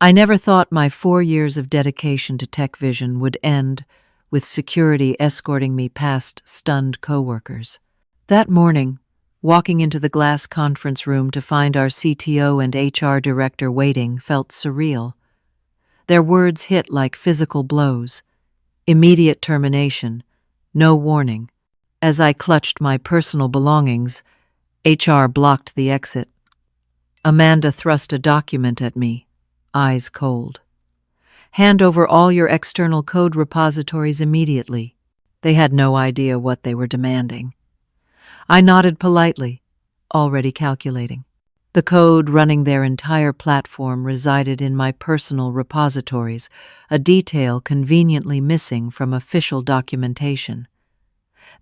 I never thought my 4 years of dedication to tech vision would end with security escorting me past stunned coworkers. That morning, walking into the glass conference room to find our CTO and HR director waiting felt surreal. Their words hit like physical blows. Immediate termination, no warning. As I clutched my personal belongings, HR blocked the exit. Amanda thrust a document at me, eyes cold. Hand over all your external code repositories immediately. They had no idea what they were demanding. I nodded politely, already calculating. The code running their entire platform resided in my personal repositories, a detail conveniently missing from official documentation.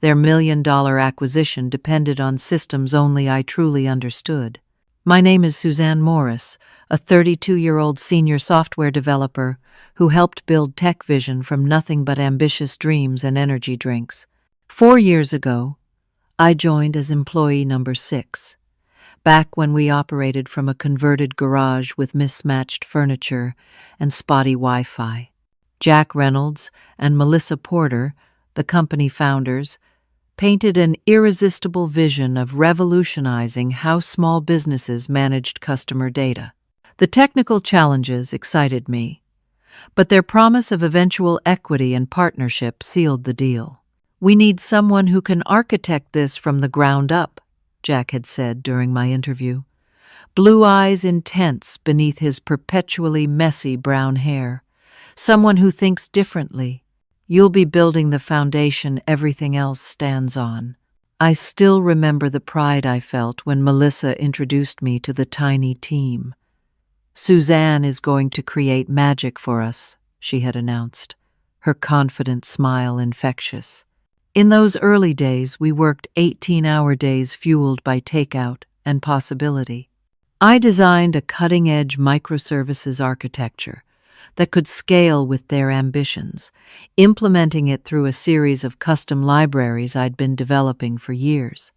Their million-dollar acquisition depended on systems only I truly understood. My name is Suzanne Morris, a 32-year-old senior software developer who helped build Tech Vision from nothing but ambitious dreams and energy drinks. 4 years ago, I joined as employee number 6, back when we operated from a converted garage with mismatched furniture and spotty Wi-Fi. Jack Reynolds and Melissa Porter, the company founders, painted an irresistible vision of revolutionizing how small businesses managed customer data. The technical challenges excited me, but their promise of eventual equity and partnership sealed the deal. "We need someone who can architect this from the ground up," Jack had said during my interview, blue eyes intense beneath his perpetually messy brown hair. "Someone who thinks differently. You'll be building the foundation everything else stands on." I still remember the pride I felt when Melissa introduced me to the tiny team. "Suzanne is going to create magic for us," she had announced, her confident smile infectious. In those early days, we worked 18-hour days fueled by takeout and possibility. I designed a cutting-edge microservices architecture that could scale with their ambitions, implementing it through a series of custom libraries I'd been developing for years.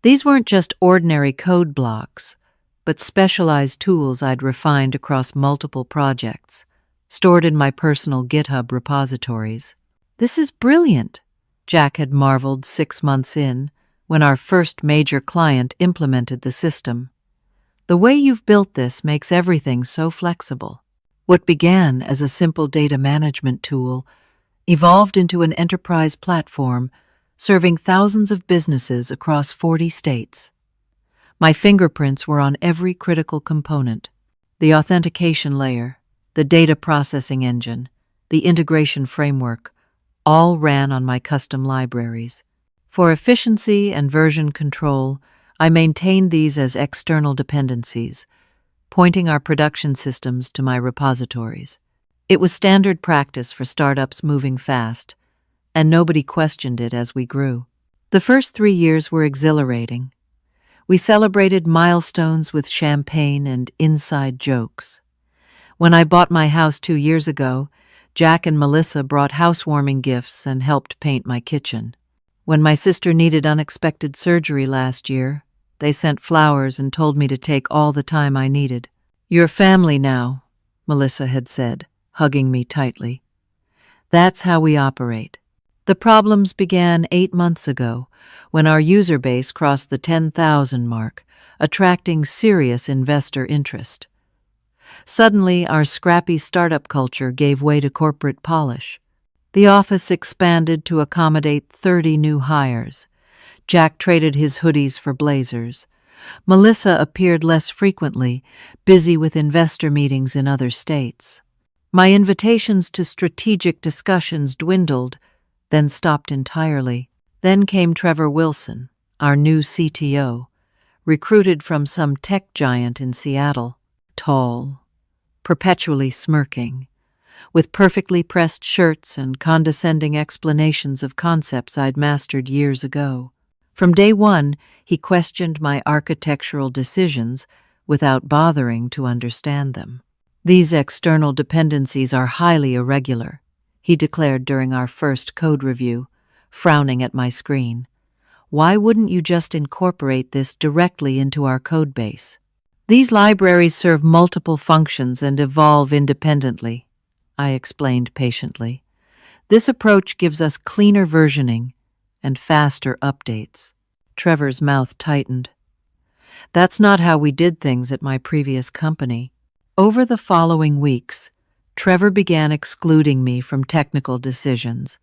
These weren't just ordinary code blocks, but specialized tools I'd refined across multiple projects, stored in my personal GitHub repositories. "This is brilliant," Jack had marveled 6 months in, when our first major client implemented the system. "The way you've built this makes everything so flexible." What began as a simple data management tool evolved into an enterprise platform serving thousands of businesses across 40 states. My fingerprints were on every critical component: the authentication layer, the data processing engine, the integration framework, all ran on my custom libraries. For efficiency and version control, I maintained these as external dependencies, pointing our production systems to my repositories. It was standard practice for startups moving fast, and nobody questioned it as we grew. The first 3 years were exhilarating. We celebrated milestones with champagne and inside jokes. When I bought my house 2 years ago, Jack and Melissa brought housewarming gifts and helped paint my kitchen. When my sister needed unexpected surgery last year, they sent flowers and told me to take all the time I needed. "You're family now," Melissa had said, hugging me tightly. "That's how we operate." The problems began 8 months ago, when our user base crossed the 10,000 mark, attracting serious investor interest. Suddenly, our scrappy startup culture gave way to corporate polish. The office expanded to accommodate 30 new hires. Jack traded his hoodies for blazers. Melissa appeared less frequently, busy with investor meetings in other states. My invitations to strategic discussions dwindled, then stopped entirely. Then came Trevor Wilson, our new CTO, recruited from some tech giant in Seattle. Tall, perpetually smirking, with perfectly pressed shirts and condescending explanations of concepts I'd mastered years ago. From day one, he questioned my architectural decisions without bothering to understand them. "These external dependencies are highly irregular," he declared during our first code review, frowning at my screen. "Why wouldn't you just incorporate this directly into our code base?" These libraries serve multiple functions and evolve independently, I explained patiently. This approach gives us cleaner versioning and faster updates. Trevor's mouth tightened. That's not how we did things at my previous company. Over the following weeks, Trevor began excluding me from technical decisions.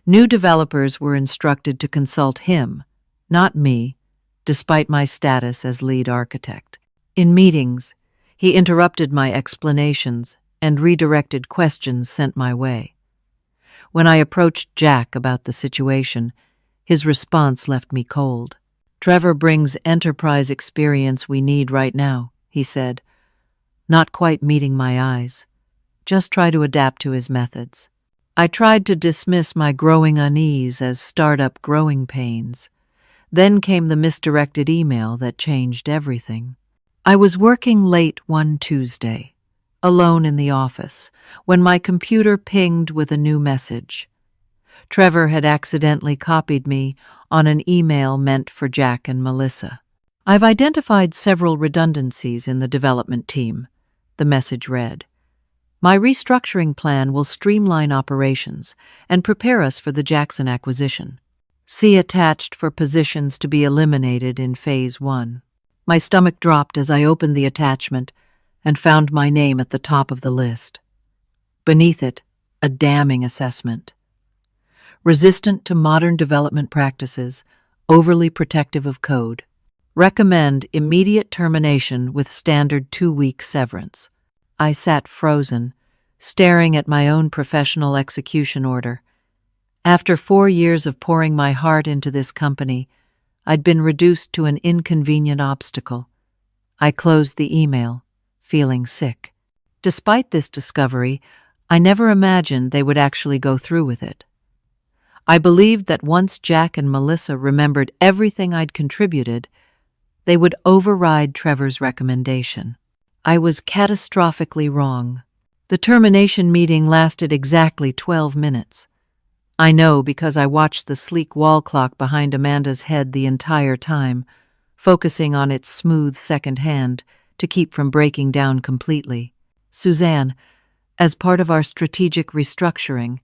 New developers were instructed to consult him, not me, despite my status as lead architect. In meetings, he interrupted my explanations and redirected questions sent my way. When I approached Jack about the situation, his response left me cold. "Trevor brings enterprise experience we need right now," he said, not quite meeting my eyes. "Just try to adapt to his methods." I tried to dismiss my growing unease as startup growing pains. Then came the misdirected email that changed everything. I was working late one Tuesday, alone in the office, when my computer pinged with a new message. Trevor had accidentally copied me on an email meant for Jack and Melissa. "I've identified several redundancies in the development team," the message read. "My restructuring plan will streamline operations and prepare us for the Jackson acquisition. See attached for positions to be eliminated in Phase 1. My stomach dropped as I opened the attachment and found my name at the top of the list. Beneath it, a damning assessment. Resistant to modern development practices, overly protective of code. Recommend immediate termination with standard 2-week severance. I sat frozen, staring at my own professional execution order. After 4 years of pouring my heart into this company, I'd been reduced to an inconvenient obstacle. I closed the email, feeling sick. Despite this discovery, I never imagined they would actually go through with it. I believed that once Jack and Melissa remembered everything I'd contributed, they would override Trevor's recommendation. I was catastrophically wrong. The termination meeting lasted exactly 12 minutes. I know because I watched the sleek wall clock behind Amanda's head the entire time, focusing on its smooth second hand to keep from breaking down completely. "Suzanne, as part of our strategic restructuring,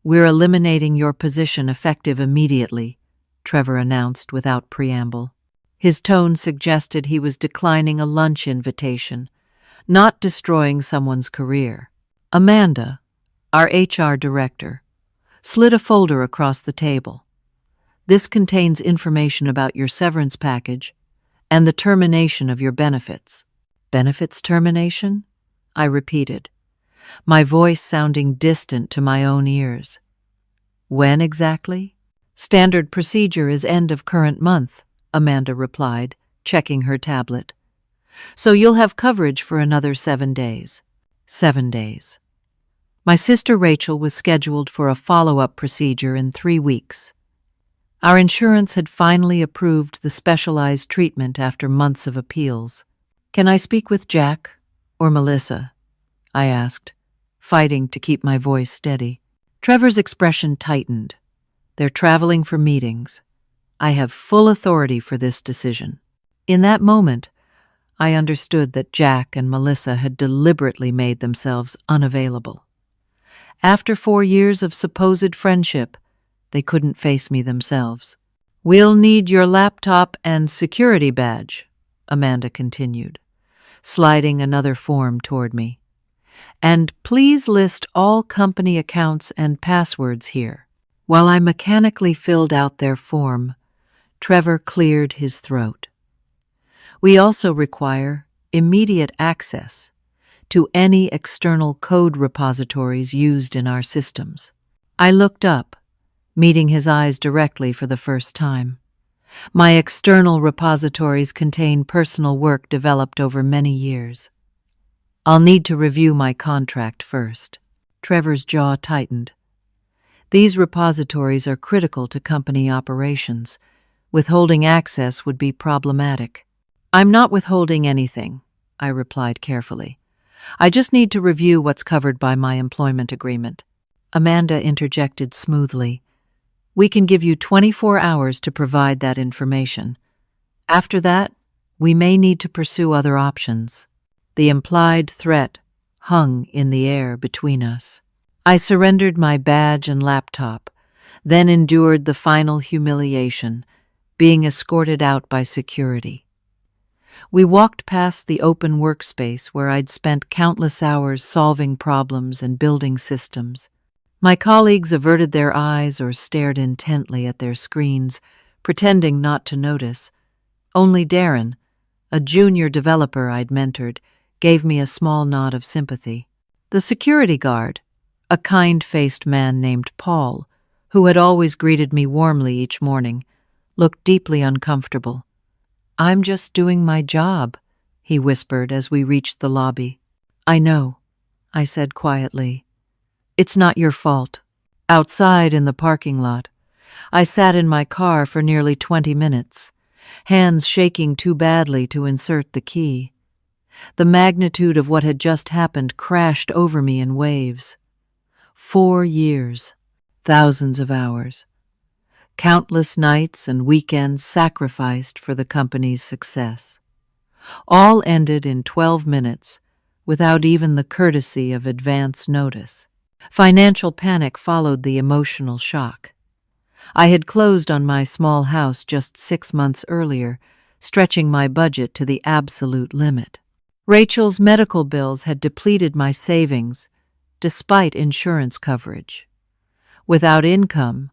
we're eliminating your position effective immediately," Trevor announced without preamble. His tone suggested he was declining a lunch invitation, not destroying someone's career. Amanda, our HR director, slid a folder across the table. "This contains information about your severance package and the termination of your benefits." "Benefits termination?" I repeated, my voice sounding distant to my own ears. "When exactly?" "Standard procedure is end of current month," Amanda replied, checking her tablet. "So you'll have coverage for another 7 days." 7 days. My sister Rachel was scheduled for a follow-up procedure in 3 weeks. Our insurance had finally approved the specialized treatment after months of appeals. "Can I speak with Jack or Melissa?" I asked, fighting to keep my voice steady. Trevor's expression tightened. "They're traveling for meetings. I have full authority for this decision." In that moment, I understood that Jack and Melissa had deliberately made themselves unavailable. After 4 years of supposed friendship, they couldn't face me themselves. "We'll need your laptop and security badge," Amanda continued, sliding another form toward me. "And please list all company accounts and passwords here." While I mechanically filled out their form, Trevor cleared his throat. "We also require immediate access to any external code repositories used in our systems." I looked up, meeting his eyes directly for the first time. My external repositories contain personal work developed over many years. "I'll need to review my contract first." Trevor's jaw tightened. "These repositories are critical to company operations. Withholding access would be problematic." "I'm not withholding anything," I replied carefully. "I just need to review what's covered by my employment agreement." Amanda interjected smoothly. "We can give you 24 hours to provide that information. After that, We may need to pursue other options. The implied threat hung in the air between us. I surrendered my badge and laptop, then endured the final humiliation, being escorted out by security. We walked past the open workspace where I'd spent countless hours solving problems and building systems. My colleagues averted their eyes or stared intently at their screens, pretending not to notice. Only Darren, a junior developer I'd mentored, gave me a small nod of sympathy. The security guard, a kind-faced man named Paul, who had always greeted me warmly each morning, looked deeply uncomfortable. "I'm just doing my job," he whispered as we reached the lobby. "I know," I said quietly. "It's not your fault." Outside in the parking lot, I sat in my car for nearly 20 minutes, hands shaking too badly to insert the key. The magnitude of what had just happened crashed over me in waves. 4 years, thousands of hours, countless nights and weekends sacrificed for the company's success. All ended in 12 minutes, without even the courtesy of advance notice. Financial panic followed the emotional shock. I had closed on my small house just 6 months earlier, stretching my budget to the absolute limit. Rachel's medical bills had depleted my savings, despite insurance coverage. Without income,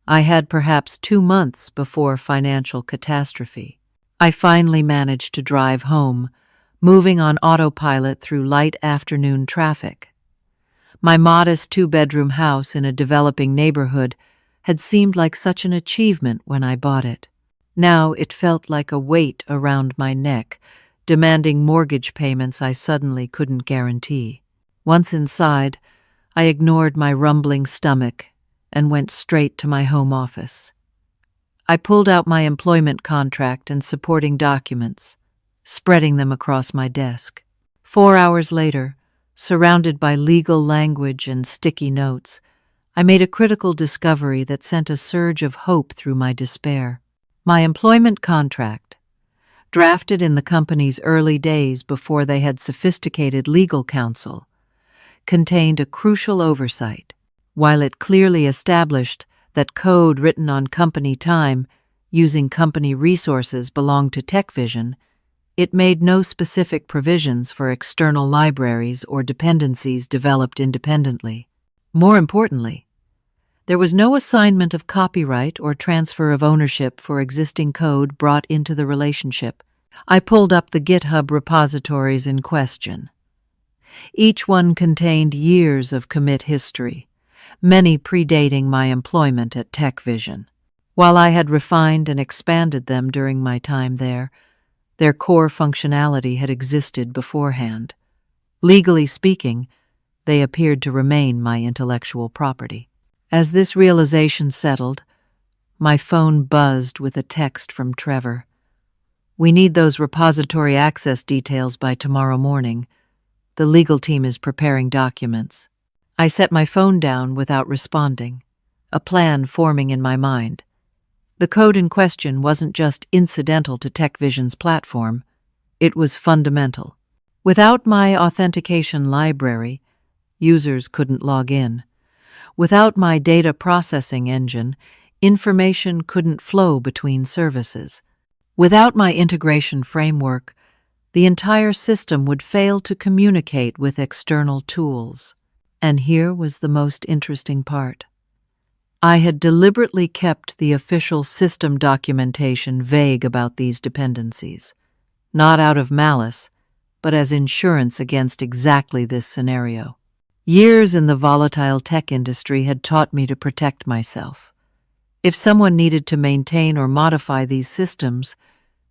I had perhaps 2 months before financial catastrophe. I finally managed to drive home, moving on autopilot through light afternoon traffic. My modest 2-bedroom house in a developing neighborhood had seemed like such an achievement when I bought it. Now it felt like a weight around my neck, demanding mortgage payments I suddenly couldn't guarantee. Once inside, I ignored my rumbling stomach and went straight to my home office. I pulled out my employment contract and supporting documents, spreading them across my desk. 4 hours later, surrounded by legal language and sticky notes, I made a critical discovery that sent a surge of hope through my despair. My employment contract, drafted in the company's early days before they had sophisticated legal counsel, contained a crucial oversight. While it clearly established that code written on company time using company resources belonged to TechVision, it made no specific provisions for external libraries or dependencies developed independently. More importantly, there was no assignment of copyright or transfer of ownership for existing code brought into the relationship. I pulled up the GitHub repositories in question. Each one contained years of commit history, many predating my employment at TechVision. While I had refined and expanded them during my time there, their core functionality had existed beforehand. Legally speaking, they appeared to remain my intellectual property. As this realization settled, my phone buzzed with a text from Trevor. "We need those repository access details by tomorrow morning. The legal team is preparing documents." I set my phone down without responding, a plan forming in my mind. The code in question wasn't just incidental to TechVision's platform, it was fundamental. Without my authentication library, users couldn't log in. Without my data processing engine, information couldn't flow between services. Without my integration framework, the entire system would fail to communicate with external tools. And here was the most interesting part. I had deliberately kept the official system documentation vague about these dependencies, not out of malice, but as insurance against exactly this scenario. Years in the volatile tech industry had taught me to protect myself. If someone needed to maintain or modify these systems,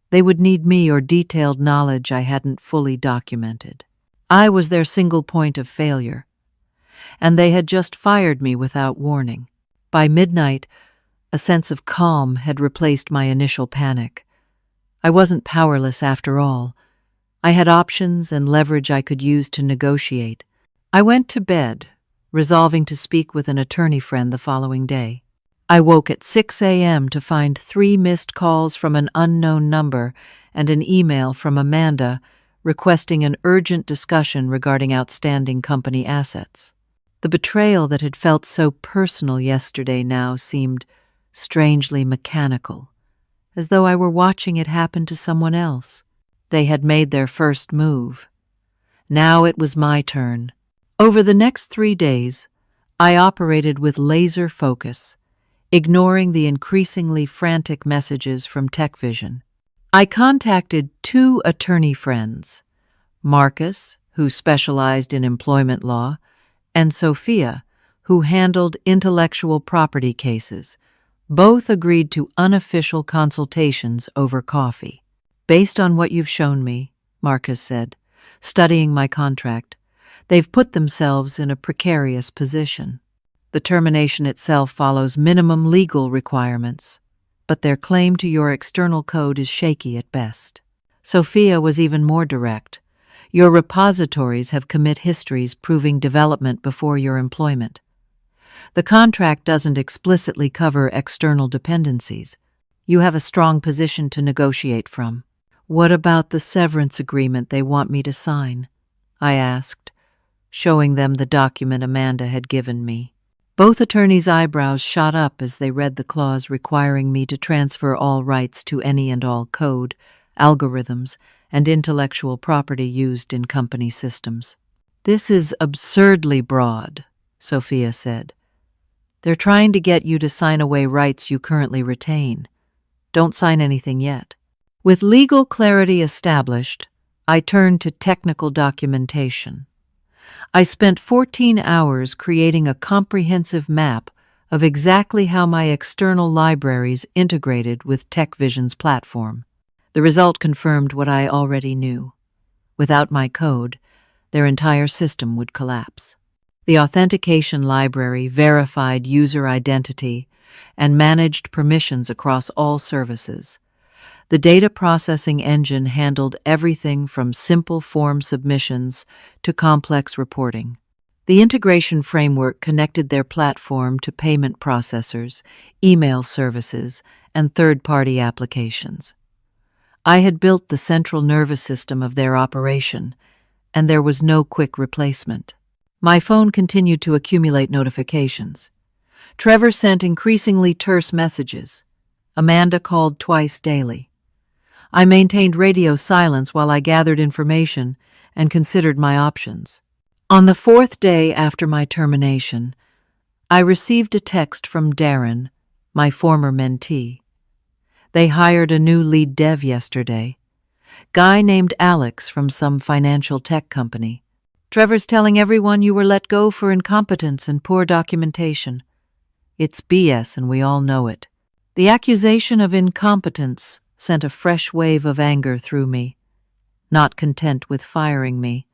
they would need me or detailed knowledge I hadn't fully documented. I was their single point of failure, and they had just fired me without warning. By midnight, a sense of calm had replaced my initial panic. I wasn't powerless after all. I had options and leverage I could use to negotiate. I went to bed, resolving to speak with an attorney friend the following day. I woke at 6 a.m. to find 3 missed calls from an unknown number and an email from Amanda requesting an urgent discussion regarding outstanding company assets. The betrayal that had felt so personal yesterday now seemed strangely mechanical, as though I were watching it happen to someone else. They had made their first move. Now it was my turn. Over the next 3 days, I operated with laser focus, ignoring the increasingly frantic messages from TechVision. I contacted 2 attorney friends, Marcus, who specialized in employment law, and Sophia, who handled intellectual property cases. Both agreed to unofficial consultations over coffee. "Based on what you've shown me," Marcus said, studying my contract, "they've put themselves in a precarious position. The termination itself follows minimum legal requirements, but their claim to your external code is shaky at best." Sophia was even more direct. "Your repositories have commit histories proving development before your employment. The contract doesn't explicitly cover external dependencies. You have a strong position to negotiate from." "What about the severance agreement they want me to sign?" I asked, showing them the document Amanda had given me. Both attorneys' eyebrows shot up as they read the clause requiring me to transfer all rights to any and all code, algorithms, and intellectual property used in company systems. "This is absurdly broad," Sophia said. "They're trying to get you to sign away rights you currently retain. Don't sign anything yet." With legal clarity established, I turned to technical documentation. I spent 14 hours creating a comprehensive map of exactly how my external libraries integrated with TechVision's platform. The result confirmed what I already knew. Without my code, their entire system would collapse. The authentication library verified user identity and managed permissions across all services. The data processing engine handled everything from simple form submissions to complex reporting. The integration framework connected their platform to payment processors, email services, and third-party applications. I had built the central nervous system of their operation, and there was no quick replacement. My phone continued to accumulate notifications. Trevor sent increasingly terse messages. Amanda called twice daily. I maintained radio silence while I gathered information and considered my options. On the 4th day after my termination, I received a text from Darren, my former mentee. They hired a new lead dev yesterday, guy named Alex from some financial tech company. "Trevor's telling everyone you were let go for incompetence and poor documentation. It's BS and we all know it." The accusation of incompetence sent a fresh wave of anger through me. Not content with firing me,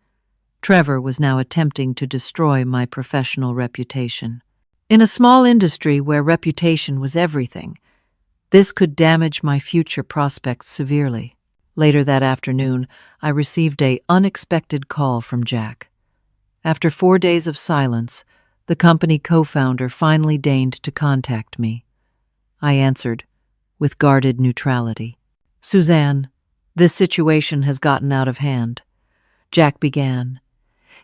Trevor was now attempting to destroy my professional reputation. In a small industry where reputation was everything, this could damage my future prospects severely. Later that afternoon, I received an unexpected call from Jack. After 4 days of silence, the company co-founder finally deigned to contact me. I answered, with guarded neutrality. "Suzanne, this situation has gotten out of hand," Jack began,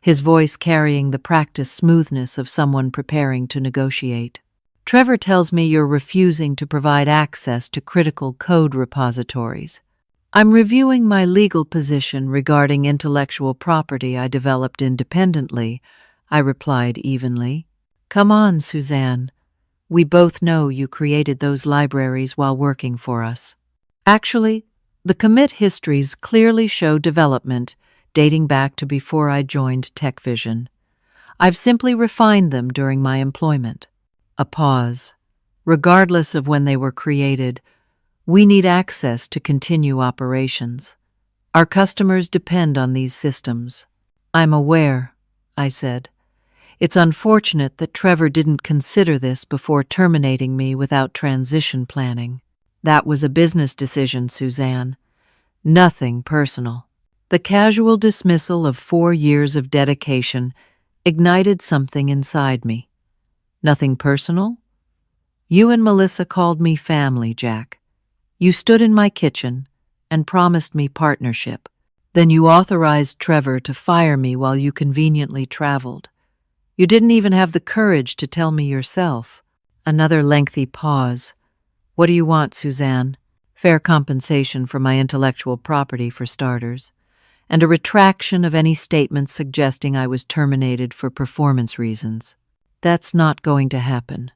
his voice carrying the practiced smoothness of someone preparing to negotiate. "Trevor tells me you're refusing to provide access to critical code repositories. I'm reviewing my legal position regarding intellectual property I developed independently," I replied evenly. "Come on, Suzanne. We both know you created those libraries while working for us." Actually, the commit histories clearly show development dating back to before I joined TechVision. I've simply refined them during my employment. A pause. "Regardless of when they were created, we need access to continue operations. Our customers depend on these systems." "I'm aware," I said. "It's unfortunate that Trevor didn't consider this before terminating me without transition planning." "That was a business decision, Suzanne. Nothing personal." The casual dismissal of 4 years of dedication ignited something inside me. "Nothing personal? You and Melissa called me family, Jack. You stood in my kitchen, and promised me partnership. Then you authorized Trevor to fire me while you conveniently traveled. You didn't even have the courage to tell me yourself. Another lengthy pause. What do you want, Suzanne? Fair compensation for my intellectual property, for starters, and a retraction of any statements suggesting I was terminated for performance reasons. That's not going to happen.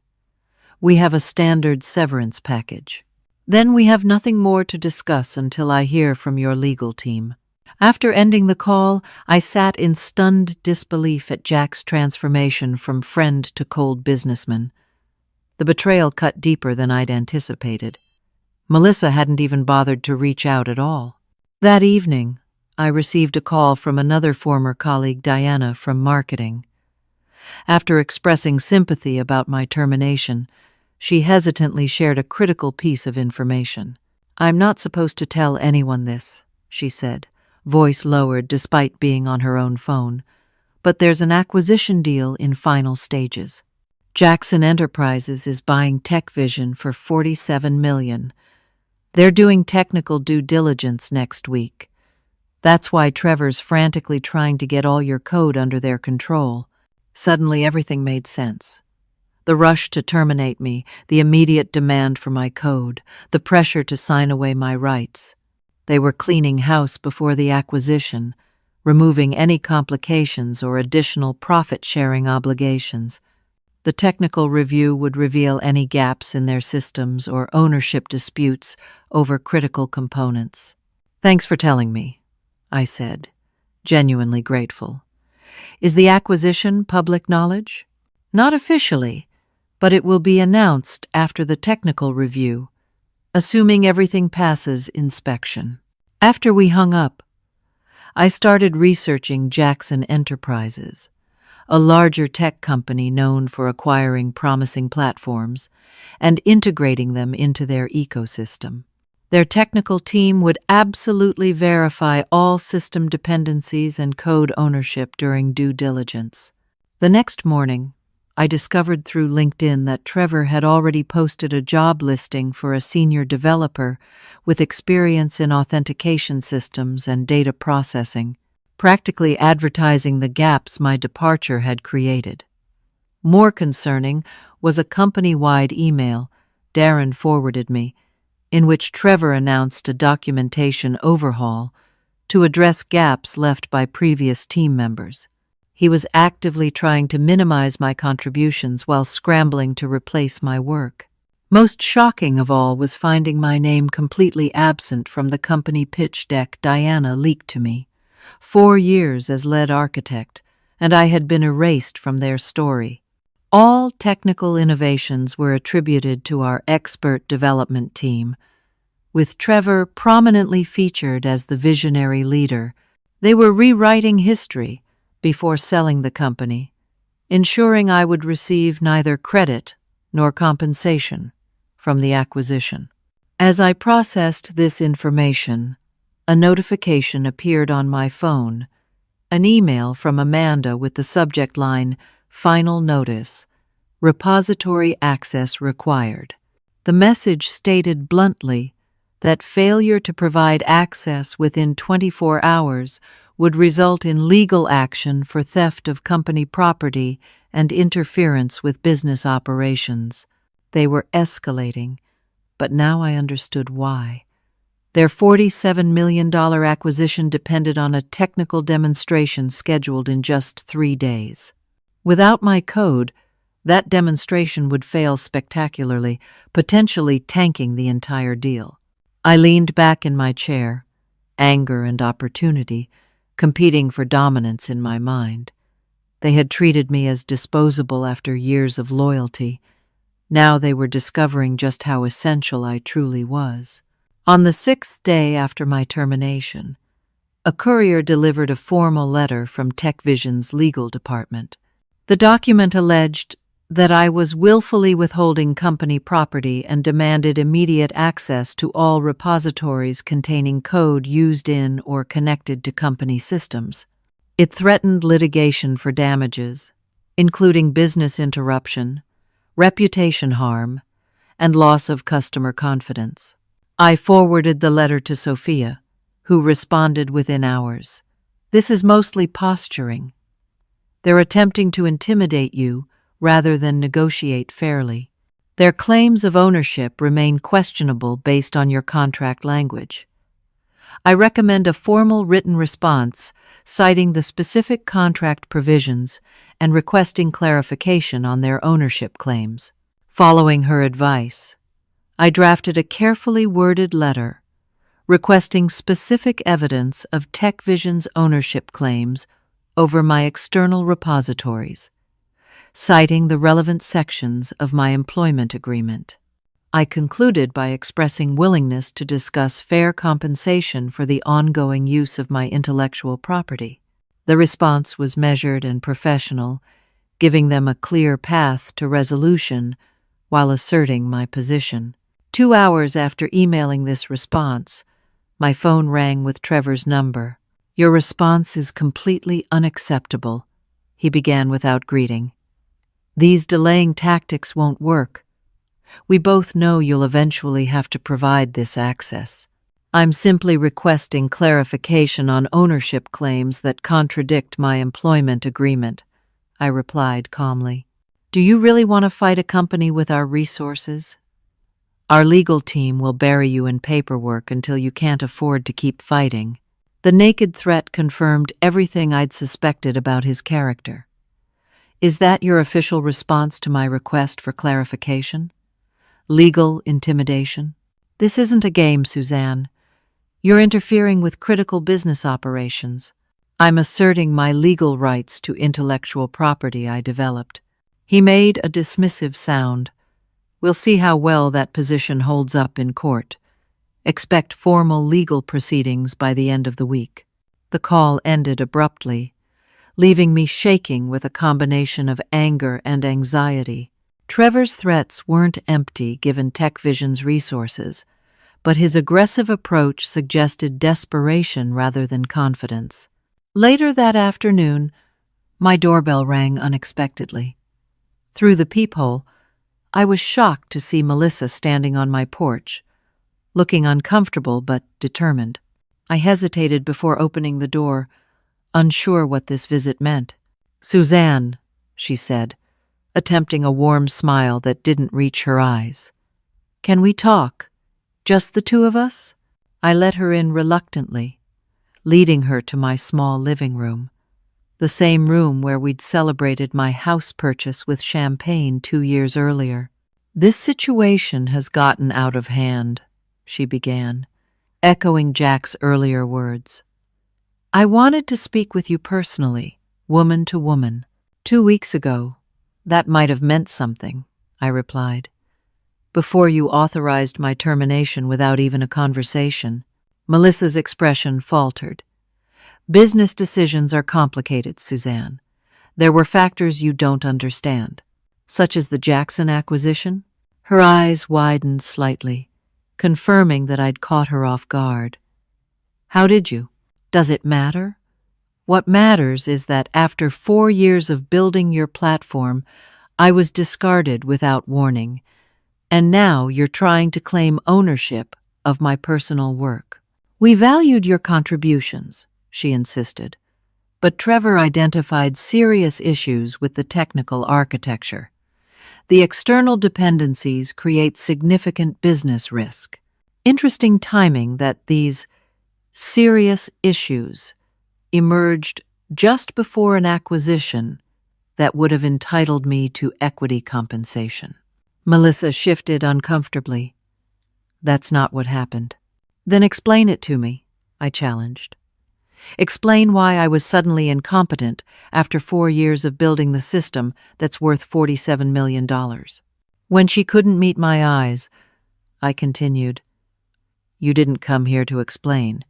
We have a standard severance package. Then we have nothing more to discuss until I hear from your legal team. After ending the call, I sat in stunned disbelief at Jack's transformation from friend to cold businessman. The betrayal cut deeper than I'd anticipated. Melissa hadn't even bothered to reach out at all. That evening, I received a call from another former colleague, Diana, from marketing. After expressing sympathy about my termination, she hesitantly shared a critical piece of information. "I'm not supposed to tell anyone this," she said, voice lowered despite being on her own phone, "but there's an acquisition deal in final stages. Jackson Enterprises is buying TechVision for $47 million. They're doing technical due diligence next week. That's why Trevor's frantically trying to get all your code under their control." Suddenly everything made sense. The rush to terminate me, the immediate demand for my code, the pressure to sign away my rights. They were cleaning house before the acquisition, removing any complications or additional profit-sharing obligations. The technical review would reveal any gaps in their systems or ownership disputes over critical components. "Thanks for telling me," I said, genuinely grateful. "Is the acquisition public knowledge?" "Not officially, but it will be announced after the technical review, assuming everything passes inspection." After we hung up, I started researching Jackson Enterprises, a larger tech company known for acquiring promising platforms and integrating them into their ecosystem. Their technical team would absolutely verify all system dependencies and code ownership during due diligence. The next morning, I discovered through LinkedIn that Trevor had already posted a job listing for a senior developer with experience in authentication systems and data processing, practically advertising the gaps my departure had created. More concerning was a company-wide email Darren forwarded me, in which Trevor announced a documentation overhaul to address gaps left by previous team members. He was actively trying to minimize my contributions while scrambling to replace my work. Most shocking of all was finding my name completely absent from the company pitch deck Diana leaked to me. 4 years as lead architect, and I had been erased from their story. All technical innovations were attributed to our expert development team, with Trevor prominently featured as the visionary leader. They were rewriting history before selling the company, ensuring I would receive neither credit nor compensation from the acquisition. As I processed this information, a notification appeared on my phone, an email from Amanda with the subject line, "Final Notice, Repository Access Required." The message stated bluntly that failure to provide access within 24 hours would result in legal action for theft of company property and interference with business operations. They were escalating, but now I understood why. Their $47 million acquisition depended on a technical demonstration scheduled in just 3 days. Without my code, that demonstration would fail spectacularly, potentially tanking the entire deal. I leaned back in my chair, anger and opportunity competing for dominance in my mind. They had treated me as disposable after years of loyalty. Now they were discovering just how essential I truly was. On the 6th day after my termination, a courier delivered a formal letter from TechVision's legal department. The document alleged that I was willfully withholding company property and demanded immediate access to all repositories containing code used in or connected to company systems. It threatened litigation for damages, including business interruption, reputation harm, and loss of customer confidence. I forwarded the letter to Sophia, who responded within hours. This is mostly posturing. They're attempting to intimidate you rather than negotiate fairly. Their claims of ownership remain questionable based on your contract language. I recommend a formal written response citing the specific contract provisions and requesting clarification on their ownership claims. Following her advice, I drafted a carefully worded letter requesting specific evidence of TechVision's ownership claims over my external repositories, citing the relevant sections of my employment agreement. I concluded by expressing willingness to discuss fair compensation for the ongoing use of my intellectual property. The response was measured and professional, giving them a clear path to resolution while asserting my position. 2 hours after emailing this response, my phone rang with Trevor's number. "Your response is completely unacceptable," he began without greeting. "These delaying tactics won't work. We both know you'll eventually have to provide this access. I'm simply requesting clarification on ownership claims that contradict my employment agreement," I replied calmly. "Do you really want to fight a company with our resources? Our legal team will bury you in paperwork until you can't afford to keep fighting." The naked threat confirmed everything I'd suspected about his character. "Is that your official response to my request for clarification? Legal intimidation? This isn't a game, Suzanne. You're interfering with critical business operations. I'm asserting my legal rights to intellectual property I developed." He made a dismissive sound. "We'll see how well that position holds up in court. Expect formal legal proceedings by the end of the week." The call ended abruptly, leaving me shaking with a combination of anger and anxiety. Trevor's threats weren't empty given TechVision's resources, but his aggressive approach suggested desperation rather than confidence. Later that afternoon, my doorbell rang unexpectedly. Through the peephole, I was shocked to see Melissa standing on my porch, looking uncomfortable but determined. I hesitated before opening the door, unsure what this visit meant. "Suzanne," she said, attempting a warm smile that didn't reach her eyes. "Can we talk? Just the two of us?" I let her in reluctantly, leading her to my small living room, the same room where we'd celebrated my house purchase with champagne 2 years earlier. "This situation has gotten out of hand," she began, echoing Jack's earlier words. "I wanted to speak with you personally, woman to woman. 2 weeks ago, that might have meant something," I replied, "before you authorized my termination without even a conversation." Melissa's expression faltered. "Business decisions are complicated, Suzanne. There were factors you don't understand, such as the Jackson acquisition." Her eyes widened slightly, confirming that I'd caught her off guard. "How did you? Does it matter? What matters is that after 4 years of building your platform, I was discarded without warning, and now you're trying to claim ownership of my personal work." "We valued your contributions," she insisted, but Trevor identified serious issues with the technical architecture. "The external dependencies create significant business risk." Interesting timing that these serious issues emerged just before an acquisition that would have entitled me to equity compensation. Melissa shifted uncomfortably. "That's not what happened." "Then explain it to me," I challenged. "Explain why I was suddenly incompetent after 4 years of building the system that's worth $47 million. When she couldn't meet my eyes, I continued, "You didn't come here to explain.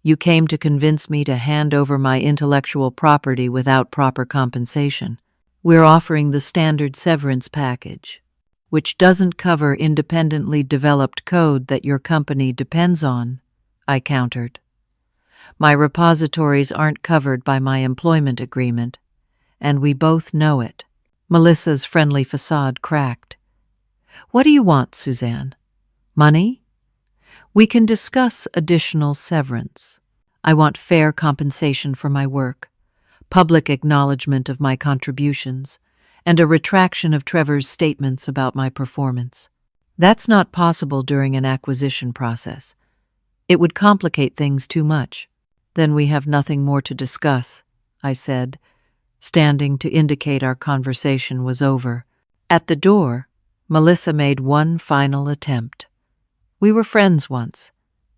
You came to convince me to hand over my intellectual property without proper compensation. We're offering the standard severance package, which doesn't cover independently developed code that your company depends on," I countered. "My repositories aren't covered by my employment agreement, and we both know it." Melissa's friendly facade cracked. "What do you want, Suzanne? Money? We can discuss additional severance. I want fair compensation for my work, public acknowledgement of my contributions, and a retraction of Trevor's statements about my performance. That's not possible during an acquisition process. It would complicate things too much. Then we have nothing more to discuss, I said, standing to indicate our conversation was over. At the door, Melissa made one final attempt. We were friends once.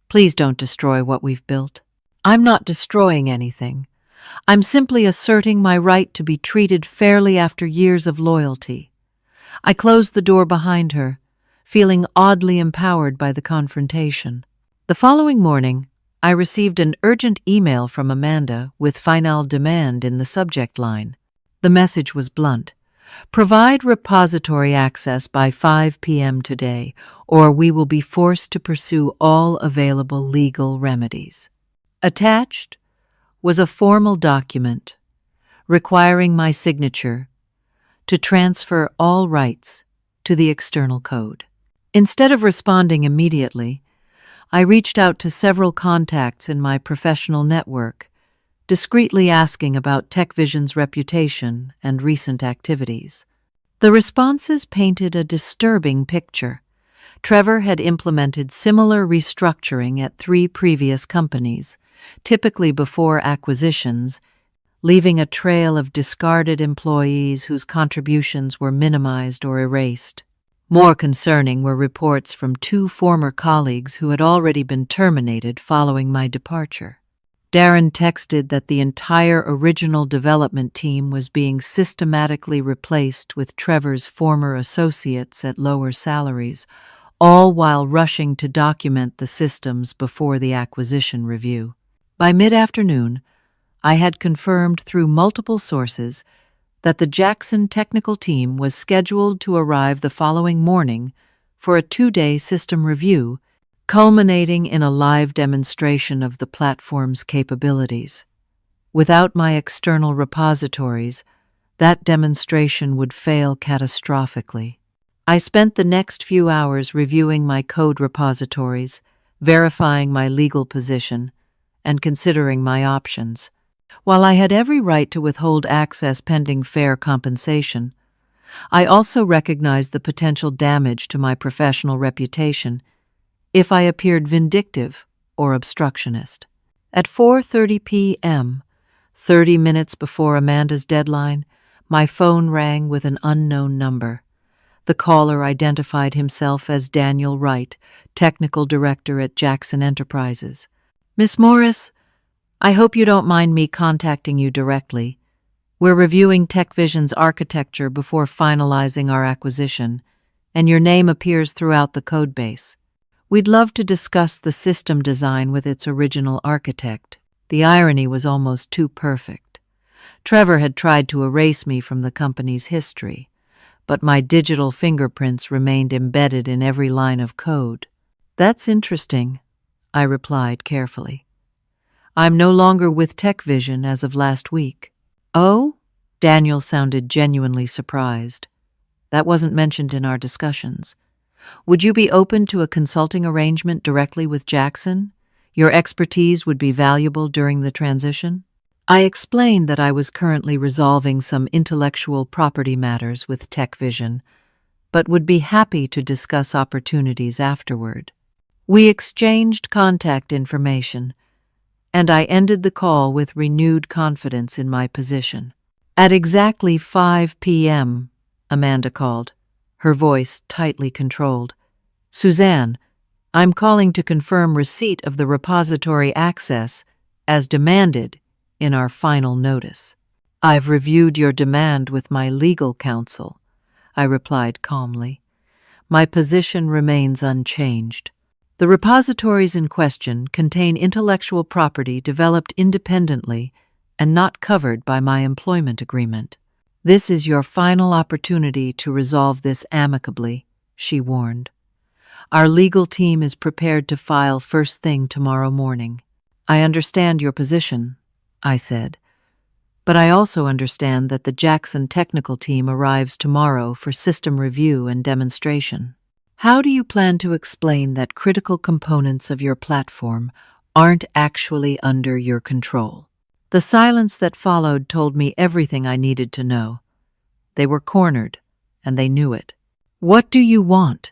Please don't destroy what we've built. I'm not destroying anything. I'm simply asserting my right to be treated fairly after years of loyalty. I closed the door behind her, feeling oddly empowered by the confrontation. The following morning, I received an urgent email from Amanda with final demand in the subject line. The message was blunt. Provide repository access by 5 p.m. today, or we will be forced to pursue all available legal remedies. Attached was a formal document requiring my signature to transfer all rights to the external code. Instead of responding immediately, I reached out to several contacts in my professional network, discreetly asking about TechVision's reputation and recent activities. The responses painted a disturbing picture. Trevor had implemented similar restructuring at 3 previous companies, typically before acquisitions, leaving a trail of discarded employees whose contributions were minimized or erased. More concerning were reports from 2 former colleagues who had already been terminated following my departure. Darren texted that the entire original development team was being systematically replaced with Trevor's former associates at lower salaries, all while rushing to document the systems before the acquisition review. By mid-afternoon, I had confirmed through multiple sources that the Jackson technical team was scheduled to arrive the following morning for a 2-day system review, culminating in a live demonstration of the platform's capabilities. Without my external repositories, that demonstration would fail catastrophically. I spent the next few hours reviewing my code repositories, verifying my legal position, and considering my options. While I had every right to withhold access pending fair compensation, I also recognized the potential damage to my professional reputation if I appeared vindictive or obstructionist. At 4:30 p.m., 30 minutes before Amanda's deadline, my phone rang with an unknown number. The caller identified himself as Daniel Wright, technical director at Jackson Enterprises. "Miss Morris, I hope you don't mind me contacting you directly. We're reviewing TechVision's architecture before finalizing our acquisition, and your name appears throughout the codebase. We'd love to discuss the system design with its original architect." The irony was almost too perfect. Trevor had tried to erase me from the company's history, but my digital fingerprints remained embedded in every line of code. "That's interesting," I replied carefully. "I'm no longer with TechVision as of last week." "Oh?" Daniel sounded genuinely surprised. "That wasn't mentioned in our discussions. Would you be open to a consulting arrangement directly with Jackson? Your expertise would be valuable during the transition." I explained that I was currently resolving some intellectual property matters with TechVision, but would be happy to discuss opportunities afterward. We exchanged contact information, and I ended the call with renewed confidence in my position. At exactly 5 p.m., Amanda called, her voice tightly controlled. "Suzanne, I'm calling to confirm receipt of the repository access as demanded in our final notice." "I've reviewed your demand with my legal counsel," I replied calmly. "My position remains unchanged. The repositories in question contain intellectual property developed independently and not covered by my employment agreement. This is your final opportunity to resolve this amicably," she warned. "Our legal team is prepared to file first thing tomorrow morning." "I understand your position," I said, "but I also understand that the Jackson technical team arrives tomorrow for system review and demonstration." How do you plan to explain that critical components of your platform aren't actually under your control? The silence that followed told me everything I needed to know. They were cornered, and they knew it. "What do you want?"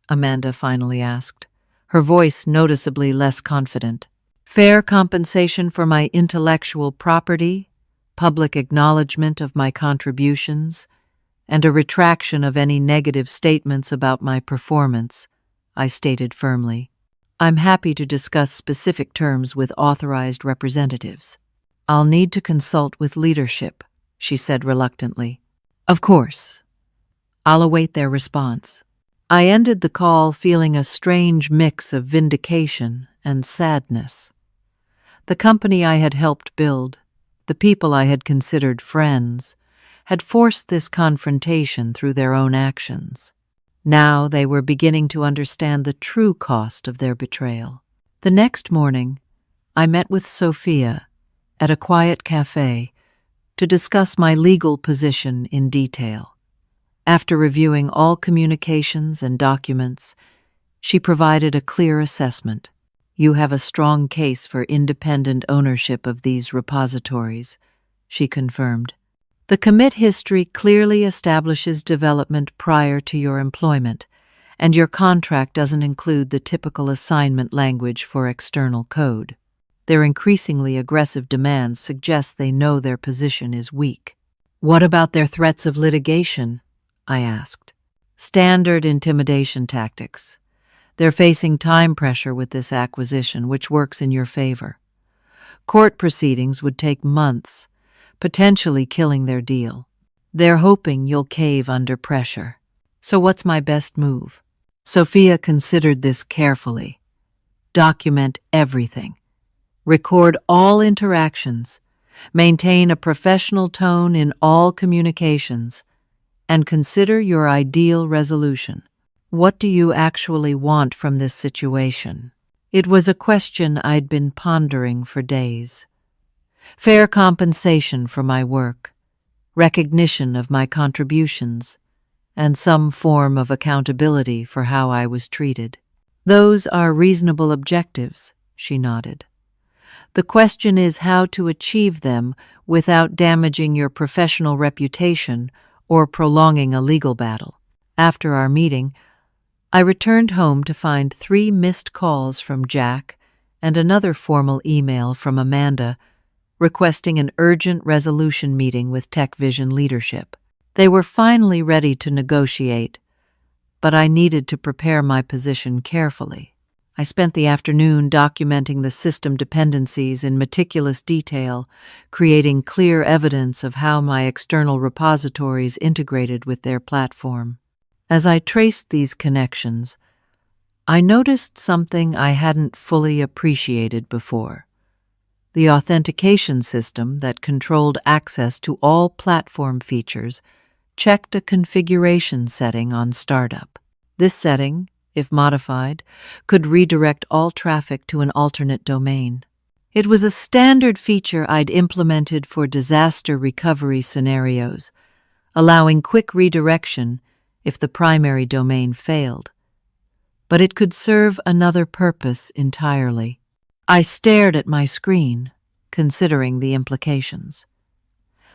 Amanda finally asked, her voice noticeably less confident. "Fair compensation for my intellectual property, public acknowledgement of my contributions, and a retraction of any negative statements about my performance," I stated firmly. "I'm happy to discuss specific terms with authorized representatives." "I'll need to consult with leadership," she said reluctantly. "Of course. I'll await their response." I ended the call feeling a strange mix of vindication and sadness. The company I had helped build, the people I had considered friends, had forced this confrontation through their own actions. Now they were beginning to understand the true cost of their betrayal. The next morning, I met with Sophia at a quiet cafe to discuss my legal position in detail. After reviewing all communications and documents, she provided a clear assessment. "You have a strong case for independent ownership of these repositories," she confirmed. "The commit history clearly establishes development prior to your employment, and your contract doesn't include the typical assignment language for external code. Their increasingly aggressive demands suggest they know their position is weak." "What about their threats of litigation?" I asked. "Standard intimidation tactics. They're facing time pressure with this acquisition, which works in your favor. Court proceedings would take months, potentially killing their deal. They're hoping you'll cave under pressure. So what's my best move?" Sophia considered this carefully. "Document everything. Record all interactions. Maintain a professional tone in all communications. And consider your ideal resolution. What do you actually want from this situation?" It was a question I'd been pondering for days. Fair compensation for my work, recognition of my contributions, and some form of accountability for how I was treated. "Those are reasonable objectives," she nodded. "The question is how to achieve them without damaging your professional reputation or prolonging a legal battle." After our meeting, I returned home to find 3 missed calls from Jack and another formal email from Amanda requesting an urgent resolution meeting with TechVision leadership. They were finally ready to negotiate, but I needed to prepare my position carefully. I spent the afternoon documenting the system dependencies in meticulous detail, creating clear evidence of how my external repositories integrated with their platform. As I traced these connections, I noticed something I hadn't fully appreciated before. The authentication system that controlled access to all platform features checked a configuration setting on startup. This setting, if modified, could redirect all traffic to an alternate domain. It was a standard feature I'd implemented for disaster recovery scenarios, allowing quick redirection if the primary domain failed. But it could serve another purpose entirely. I stared at my screen, considering the implications.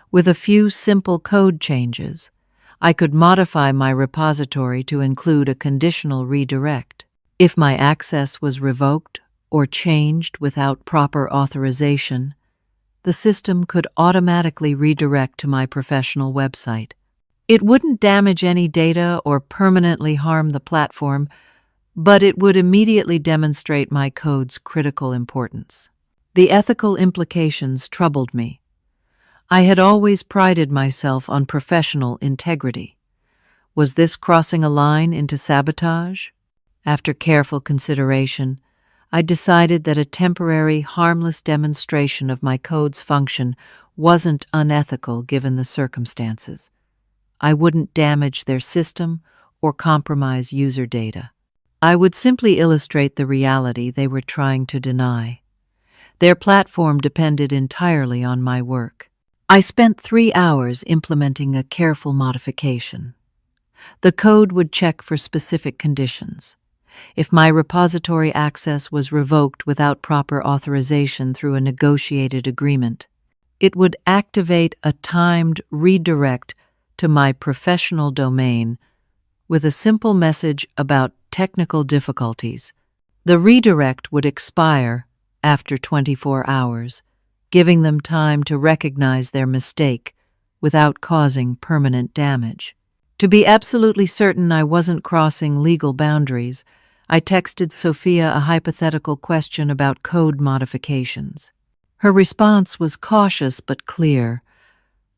With a few simple code changes, I could modify my repository to include a conditional redirect. If my access was revoked or changed without proper authorization, the system could automatically redirect to my professional website. It wouldn't damage any data or permanently harm the platform, but it would immediately demonstrate my code's critical importance. The ethical implications troubled me. I had always prided myself on professional integrity. Was this crossing a line into sabotage? After careful consideration, I decided that a temporary, harmless demonstration of my code's function wasn't unethical given the circumstances. I wouldn't damage their system or compromise user data. I would simply illustrate the reality they were trying to deny. Their platform depended entirely on my work. I spent 3 hours implementing a careful modification. The code would check for specific conditions. If my repository access was revoked without proper authorization through a negotiated agreement, it would activate a timed redirect to my professional domain with a simple message about technical difficulties. The redirect would expire after 24 hours, giving them time to recognize their mistake without causing permanent damage. To be absolutely certain I wasn't crossing legal boundaries, I texted Sophia a hypothetical question about code modifications. Her response was cautious but clear.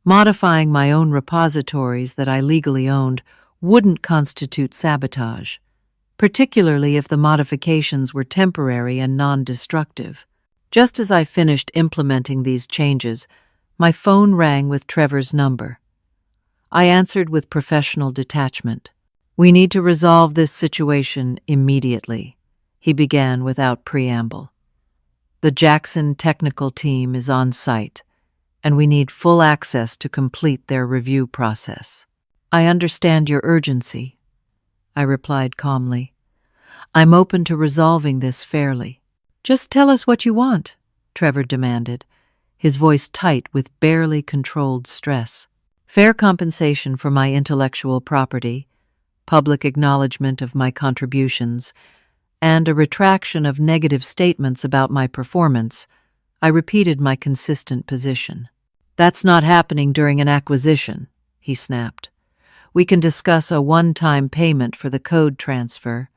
Modifying my own repositories that I legally owned wouldn't constitute sabotage, particularly if the modifications were temporary and non-destructive. Just as I finished implementing these changes, my phone rang with Trevor's number. I answered with professional detachment. "We need to resolve this situation immediately," he began without preamble. "The Jackson technical team is on site, and we need full access to complete their review process." "I understand your urgency," I replied calmly. "I'm open to resolving this fairly." "Just tell us what you want," Trevor demanded, his voice tight with barely controlled stress. "Fair compensation for my intellectual property, public acknowledgement of my contributions, and a retraction of negative statements about my performance." I repeated my consistent position. "That's not happening during an acquisition," he snapped. "We can discuss a one-time payment for the code transfer,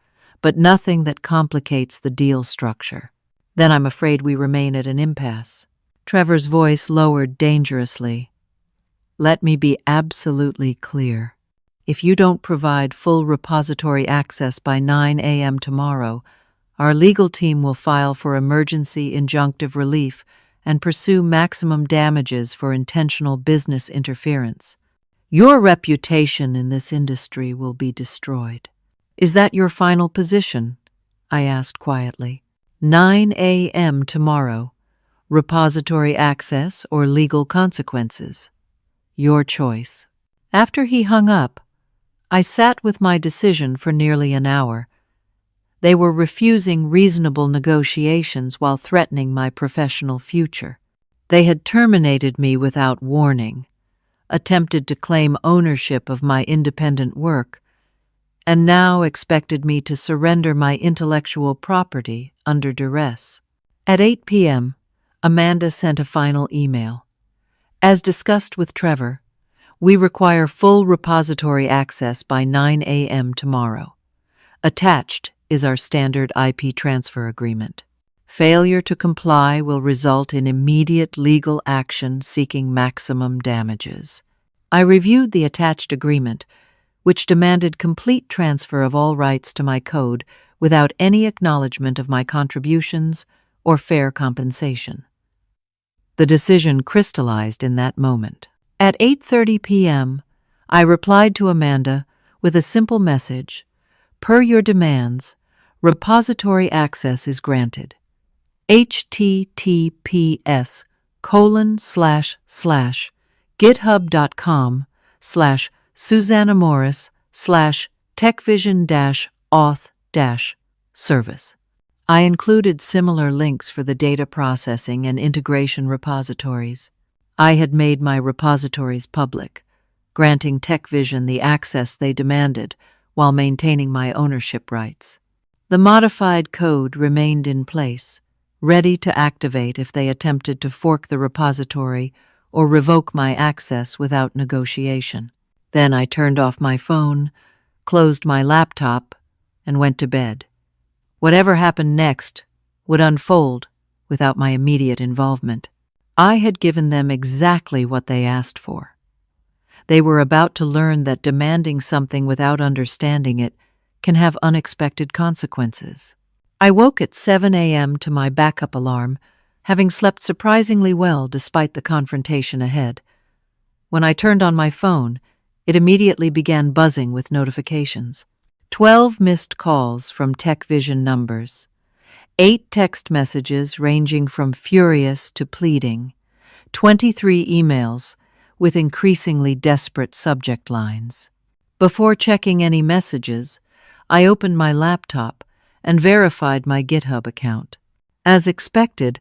but nothing that complicates the deal structure. Then I'm afraid we remain at an impasse." Trevor's voice lowered dangerously. "Let me be absolutely clear. If you don't provide full repository access by 9 a.m. tomorrow, our legal team will file for emergency injunctive relief and pursue maximum damages for intentional business interference. Your reputation in this industry will be destroyed." "Is that your final position?" I asked quietly. 9 a.m. tomorrow. Repository access or legal consequences. Your choice." After he hung up, I sat with my decision for nearly an hour. They were refusing reasonable negotiations while threatening my professional future. They had terminated me without warning, attempted to claim ownership of my independent work, and now expected me to surrender my intellectual property under duress. At 8 p.m., Amanda sent a final email. "As discussed with Trevor, we require full repository access by 9 a.m. tomorrow. Attached is our standard IP transfer agreement. Failure to comply will result in immediate legal action seeking maximum damages." I reviewed the attached agreement, which demanded complete transfer of all rights to my code without any acknowledgement of my contributions or fair compensation. The decision crystallized in that moment. At 8:30 p.m., I replied to Amanda with a simple message: "Per your demands, repository access is granted. https://github.com/SusannaMorris/techvision-auth-service." I included similar links for the data processing and integration repositories. I had made my repositories public, granting TechVision the access they demanded while maintaining my ownership rights. The modified code remained in place, ready to activate if they attempted to fork the repository or revoke my access without negotiation. Then I turned off my phone, closed my laptop, and went to bed. Whatever happened next would unfold without my immediate involvement. I had given them exactly what they asked for. They were about to learn that demanding something without understanding it can have unexpected consequences. I woke at 7 a.m. to my backup alarm, having slept surprisingly well despite the confrontation ahead. When I turned on my phone, it immediately began buzzing with notifications. 12 missed calls from TechVision numbers, 8 text messages ranging from furious to pleading, 23 emails with increasingly desperate subject lines. Before checking any messages, I opened my laptop and verified my GitHub account. As expected,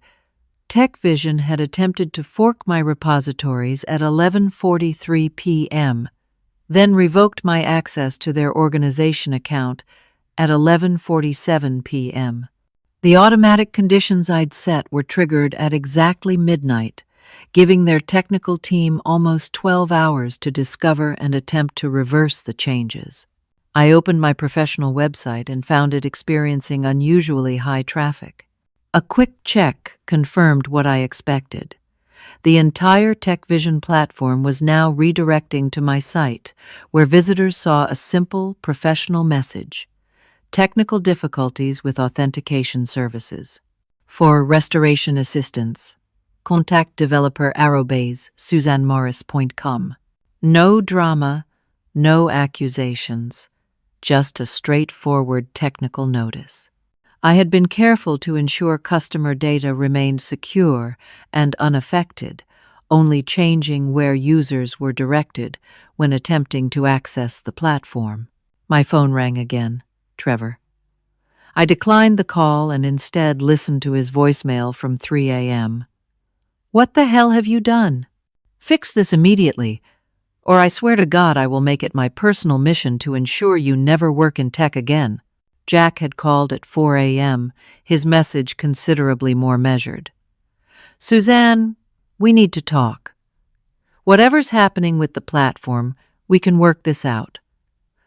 TechVision had attempted to fork my repositories at 11:43 p.m., then revoked my access to their organization account at 11:47 p.m. The automatic conditions I'd set were triggered at exactly midnight, giving their technical team almost 12 hours to discover and attempt to reverse the changes. I opened my professional website and found it experiencing unusually high traffic. A quick check confirmed what I expected. The entire TechVision platform was now redirecting to my site, where visitors saw a simple, professional message: technical difficulties with authentication services. For restoration assistance, contact developer @suzannemorris.com. No drama, no accusations, just a straightforward technical notice. I had been careful to ensure customer data remained secure and unaffected, only changing where users were directed when attempting to access the platform. My phone rang again. Trevor. I declined the call and instead listened to his voicemail from 3 a.m. "What the hell have you done? Fix this immediately, or I swear to God I will make it my personal mission to ensure you never work in tech again." Jack had called at 4 a.m., his message considerably more measured. "Suzanne, we need to talk. Whatever's happening with the platform, we can work this out.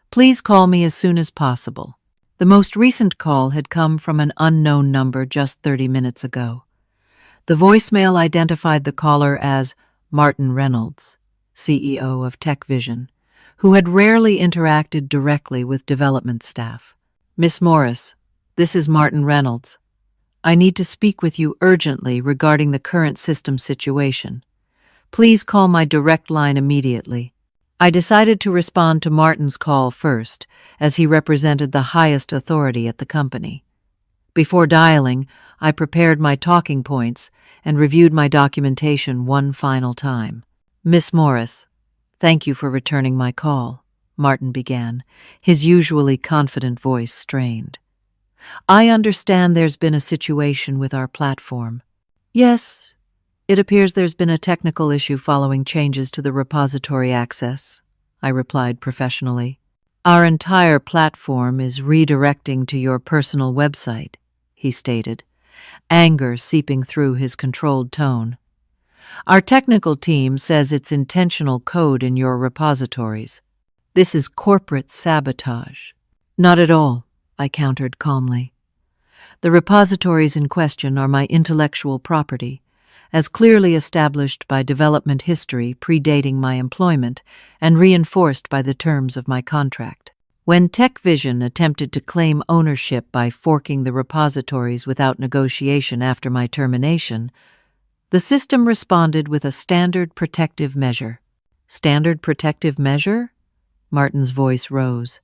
Please call me as soon as possible." The most recent call had come from an unknown number just 30 minutes ago. The voicemail identified the caller as Martin Reynolds, CEO of TechVision, who had rarely interacted directly with development staff. "Miss Morris, this is Martin Reynolds. I need to speak with you urgently regarding the current system situation. Please call my direct line immediately." I decided to respond to Martin's call first, as he represented the highest authority at the company. Before dialing, I prepared my talking points and reviewed my documentation one final time. "Miss Morris, thank you for returning my call," Martin began, his usually confident voice strained. "I understand there's been a situation with our platform." "Yes, it appears there's been a technical issue following changes to the repository access," I replied professionally. "Our entire platform is redirecting to your personal website," he stated, anger seeping through his controlled tone. "Our technical team says it's intentional code in your repositories. This is corporate sabotage." "Not at all," I countered calmly. "The repositories in question are my intellectual property, as clearly established by development history predating my employment and reinforced by the terms of my contract. When TechVision attempted to claim ownership by forking the repositories without negotiation after my termination, the system responded with a standard protective measure." "Standard protective measure?" Martin's voice rose.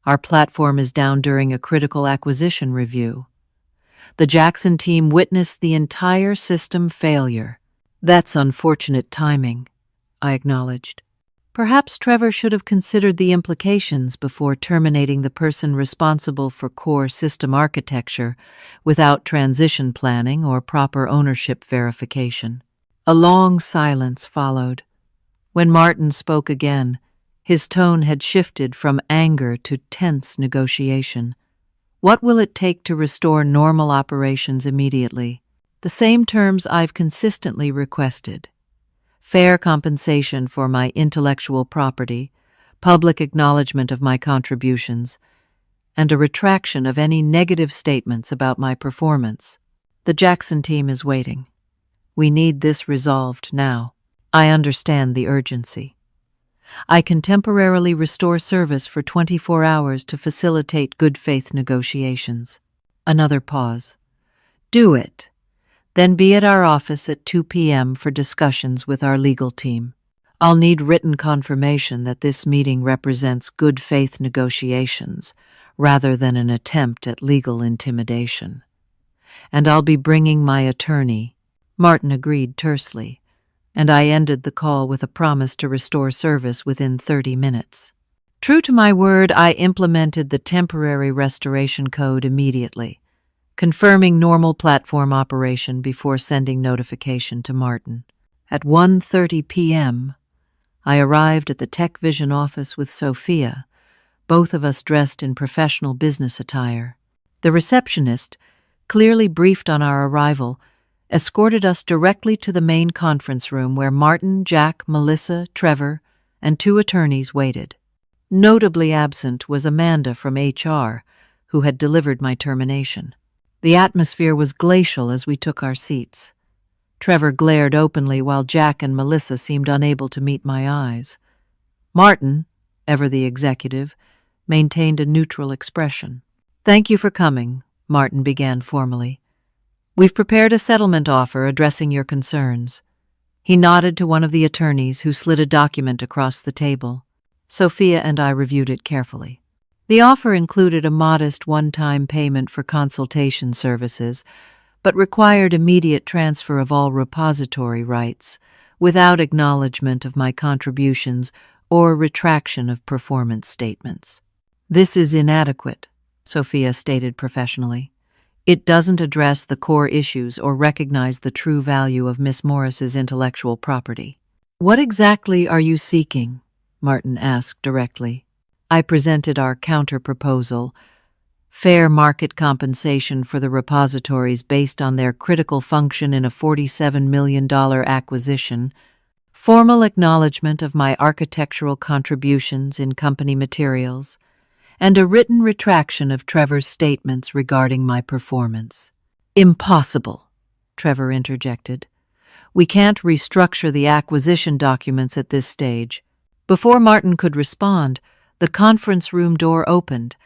"Our platform is down during a critical acquisition review. The Jackson team witnessed the entire system failure." "That's unfortunate timing," I acknowledged. "Perhaps Trevor should have considered the implications before terminating the person responsible for core system architecture without transition planning or proper ownership verification." A long silence followed. When Martin spoke again, his tone had shifted from anger to tense negotiation. "What will it take to restore normal operations immediately?" "The same terms I've consistently requested. Fair compensation for my intellectual property, public acknowledgement of my contributions, and a retraction of any negative statements about my performance. The Jackson team is waiting. We need this resolved now." I understand the urgency. I can temporarily restore service for 24 hours to facilitate good faith negotiations. Another pause. "Do it. Then be at our office at 2 p.m. for discussions with our legal team. I'll need written confirmation that this meeting represents good faith negotiations rather than an attempt at legal intimidation. And I'll be bringing my attorney." Martin agreed tersely, and I ended the call with a promise to restore service within 30 minutes. True to my word, I implemented the temporary restoration code immediately, confirming normal platform operation before sending notification to Martin. At 1:30 p.m., I arrived at the TechVision office with Sophia, both of us dressed in professional business attire. The receptionist, clearly briefed on our arrival, escorted us directly to the main conference room where Martin, Jack, Melissa, Trevor, and 2 attorneys waited. Notably absent was Amanda from HR, who had delivered my termination. The atmosphere was glacial as we took our seats. Trevor glared openly while Jack and Melissa seemed unable to meet my eyes. Martin, ever the executive, maintained a neutral expression. "Thank you for coming," Martin began formally. "We've prepared a settlement offer addressing your concerns." He nodded to one of the attorneys who slid a document across the table. Sophia and I reviewed it carefully. The offer included a modest one-time payment for consultation services, but required immediate transfer of all repository rights, without acknowledgement of my contributions or retraction of performance statements. "This is inadequate," Sophia stated professionally. "It doesn't address the core issues or recognize the true value of Miss Morris's intellectual property." "What exactly are you seeking?" Martin asked directly. I presented our counter-proposal: fair market compensation for the repositories based on their critical function in a $47 million acquisition, formal acknowledgement of my architectural contributions in company materials, and a written retraction of Trevor's statements regarding my performance. "Impossible," Trevor interjected. "We can't restructure the acquisition documents at this stage." Before Martin could respond, the conference room door opened,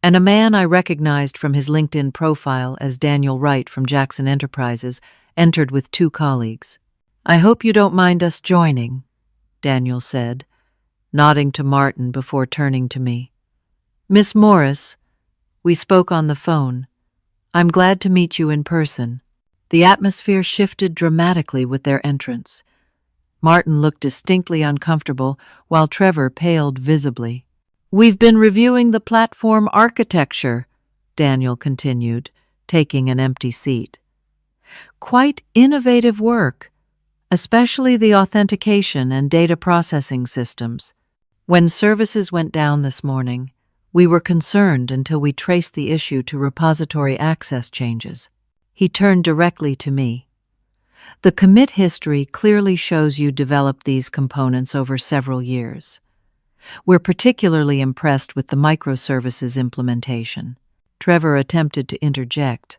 and a man I recognized from his LinkedIn profile as Daniel Wright from Jackson Enterprises entered with 2 colleagues. "I hope you don't mind us joining," Daniel said, nodding to Martin before turning to me. "Miss Morris, we spoke on the phone. I'm glad to meet you in person." The atmosphere shifted dramatically with their entrance. Martin looked distinctly uncomfortable, while Trevor paled visibly. "We've been reviewing the platform architecture," Daniel continued, taking an empty seat. "Quite innovative work, especially the authentication and data processing systems. When services went down this morning, we were concerned until we traced the issue to repository access changes." He turned directly to me. "The commit history clearly shows you developed these components over several years. We're particularly impressed with the microservices implementation." Trevor attempted to interject,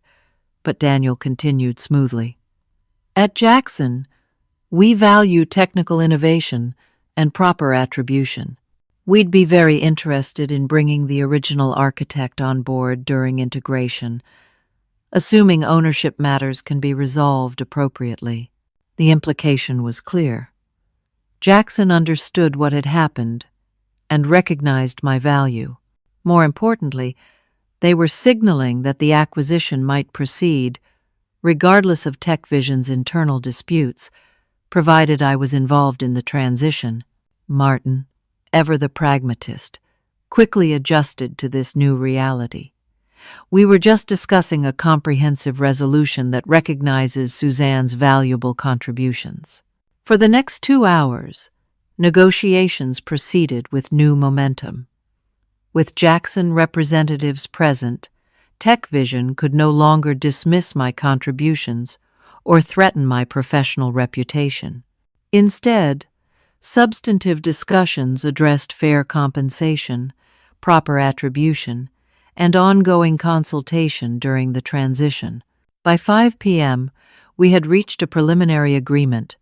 but Daniel continued smoothly. "At Jackson, we value technical innovation and proper attribution. We'd be very interested in bringing the original architect on board during integration, assuming ownership matters can be resolved appropriately." The implication was clear. Jackson understood what had happened and recognized my value. More importantly, they were signaling that the acquisition might proceed, regardless of TechVision's internal disputes, provided I was involved in the transition. Martin, ever the pragmatist, quickly adjusted to this new reality. "We were just discussing a comprehensive resolution that recognizes Suzanne's valuable contributions." For the next 2 hours, negotiations proceeded with new momentum. With Jackson representatives present, TechVision could no longer dismiss my contributions or threaten my professional reputation. Instead, substantive discussions addressed fair compensation, proper attribution, and ongoing consultation during the transition. By 5 p.m., we had reached a preliminary agreement: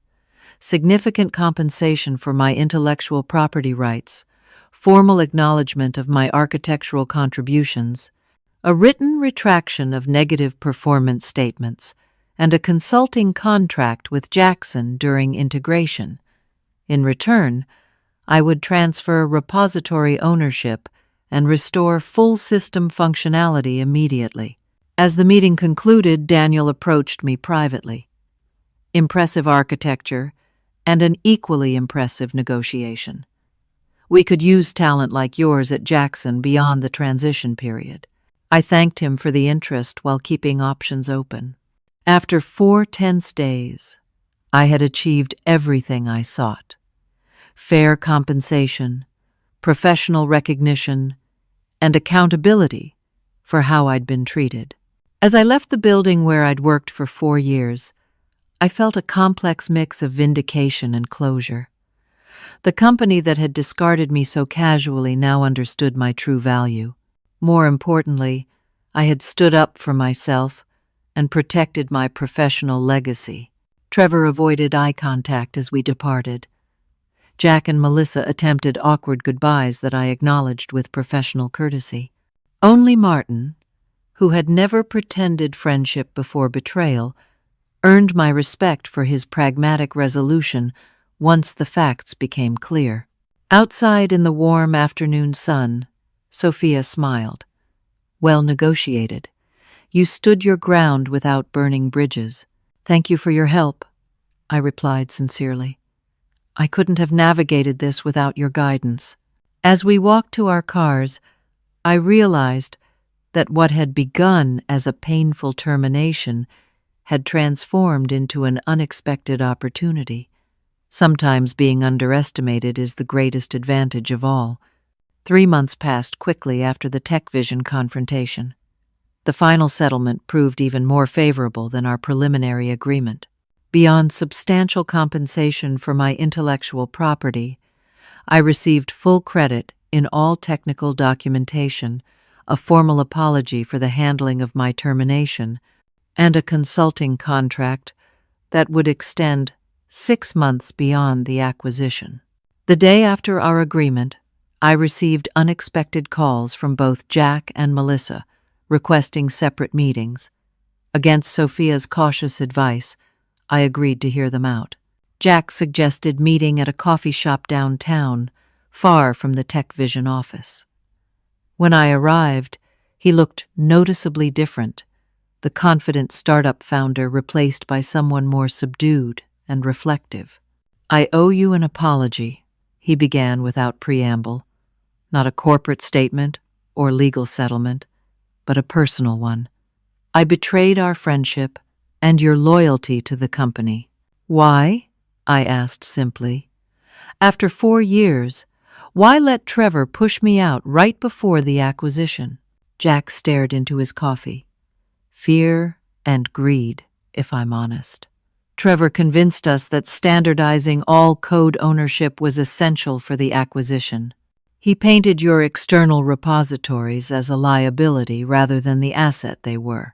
significant compensation for my intellectual property rights, formal acknowledgement of my architectural contributions, a written retraction of negative performance statements, and a consulting contract with Jackson during integration. In return, I would transfer repository ownership and restore full system functionality immediately. As the meeting concluded, Daniel approached me privately. Impressive architecture and an equally impressive negotiation. We could use talent like yours at Jackson beyond the transition period. I thanked him for the interest while keeping options open. After 4 tense days, I had achieved everything I sought: fair compensation, professional recognition, and accountability for how I'd been treated. As I left the building where I'd worked for 4 years, I felt a complex mix of vindication and closure. The company that had discarded me so casually now understood my true value. More importantly, I had stood up for myself and protected my professional legacy. Trevor avoided eye contact as we departed. Jack and Melissa attempted awkward goodbyes that I acknowledged with professional courtesy. Only Martin, who had never pretended friendship before betrayal, earned my respect for his pragmatic resolution once the facts became clear. Outside in the warm afternoon sun, Sophia smiled. "Well negotiated. You stood your ground without burning bridges. Thank you for your help," I replied sincerely. "I couldn't have navigated this without your guidance." As we walked to our cars, I realized that what had begun as a painful termination had transformed into an unexpected opportunity. Sometimes being underestimated is the greatest advantage of all. 3 months passed quickly after the TechVision confrontation. The final settlement proved even more favorable than our preliminary agreement. Beyond substantial compensation for my intellectual property, I received full credit in all technical documentation, a formal apology for the handling of my termination, and a consulting contract that would extend 6 months beyond the acquisition. The day after our agreement, I received unexpected calls from both Jack and Melissa, requesting separate meetings. Against Sophia's cautious advice, I agreed to hear them out. Jack suggested meeting at a coffee shop downtown, far from the TechVision office. When I arrived, he looked noticeably different, the confident startup founder replaced by someone more subdued and reflective. "I owe you an apology," he began without preamble. "Not a corporate statement or legal settlement, but a personal one. I betrayed our friendship and your loyalty to the company." "Why?" I asked simply. "After 4 years, why let Trevor push me out right before the acquisition?" Jack stared into his coffee. "Fear and greed, if I'm honest. Trevor convinced us that standardizing all code ownership was essential for the acquisition. He painted your external repositories as a liability rather than the asset they were.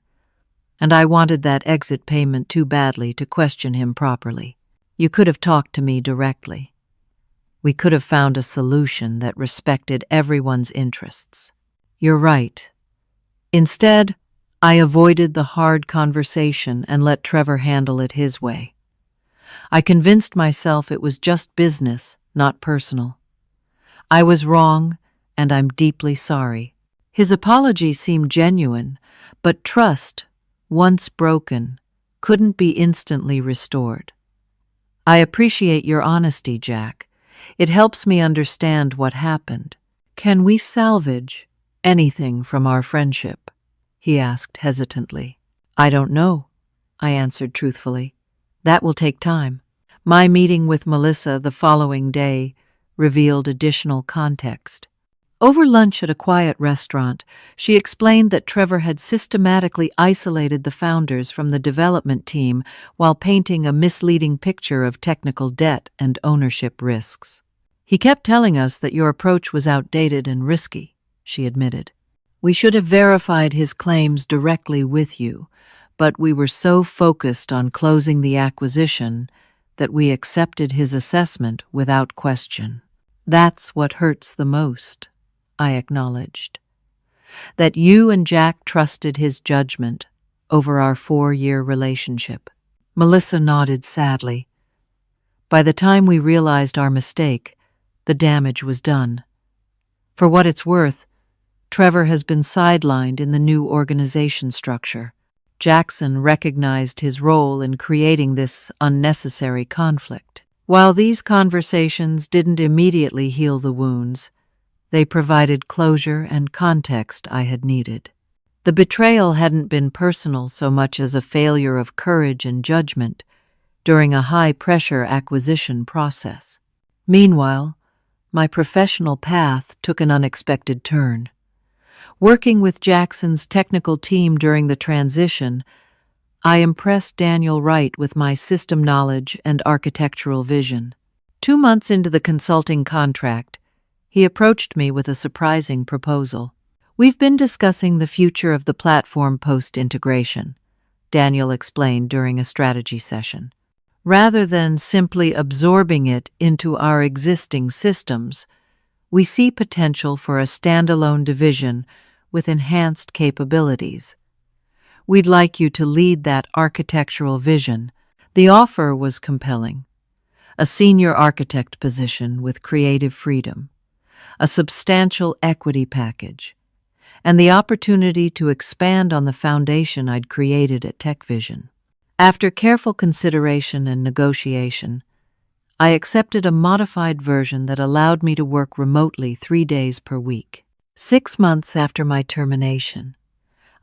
And I wanted that exit payment too badly to question him properly. You could have talked to me directly. We could have found a solution that respected everyone's interests. You're right. Instead, I avoided the hard conversation and let Trevor handle it his way. I convinced myself it was just business, not personal. I was wrong, and I'm deeply sorry." His apology seemed genuine, but trust, once broken, couldn't be instantly restored. "I appreciate your honesty, Jack. It helps me understand what happened. Can we salvage anything from our friendship?" he asked hesitantly. "I don't know," I answered truthfully. "That will take time." My meeting with Melissa the following day revealed additional context. Over lunch at a quiet restaurant, she explained that Trevor had systematically isolated the founders from the development team while painting a misleading picture of technical debt and ownership risks. "He kept telling us that your approach was outdated and risky," she admitted. "We should have verified his claims directly with you, but we were so focused on closing the acquisition that we accepted his assessment without question." "That's what hurts the most," I acknowledged. "That you and Jack trusted his judgment over our 4-year relationship." Melissa nodded sadly. "By the time we realized our mistake, the damage was done. For what it's worth, Trevor has been sidelined in the new organization structure. Jackson recognized his role in creating this unnecessary conflict." While these conversations didn't immediately heal the wounds, they provided closure and context I had needed. The betrayal hadn't been personal so much as a failure of courage and judgment during a high-pressure acquisition process. Meanwhile, my professional path took an unexpected turn. Working with Jackson's technical team during the transition, I impressed Daniel Wright with my system knowledge and architectural vision. 2 months into the consulting contract, he approached me with a surprising proposal. "We've been discussing the future of the platform post-integration," Daniel explained during a strategy session. "Rather than simply absorbing it into our existing systems, we see potential for a standalone division with enhanced capabilities. We'd like you to lead that architectural vision." The offer was compelling. A senior architect position with creative freedom, a substantial equity package, and the opportunity to expand on the foundation I'd created at TechVision. After careful consideration and negotiation, I accepted a modified version that allowed me to work remotely 3 days per week. 6 months after my termination,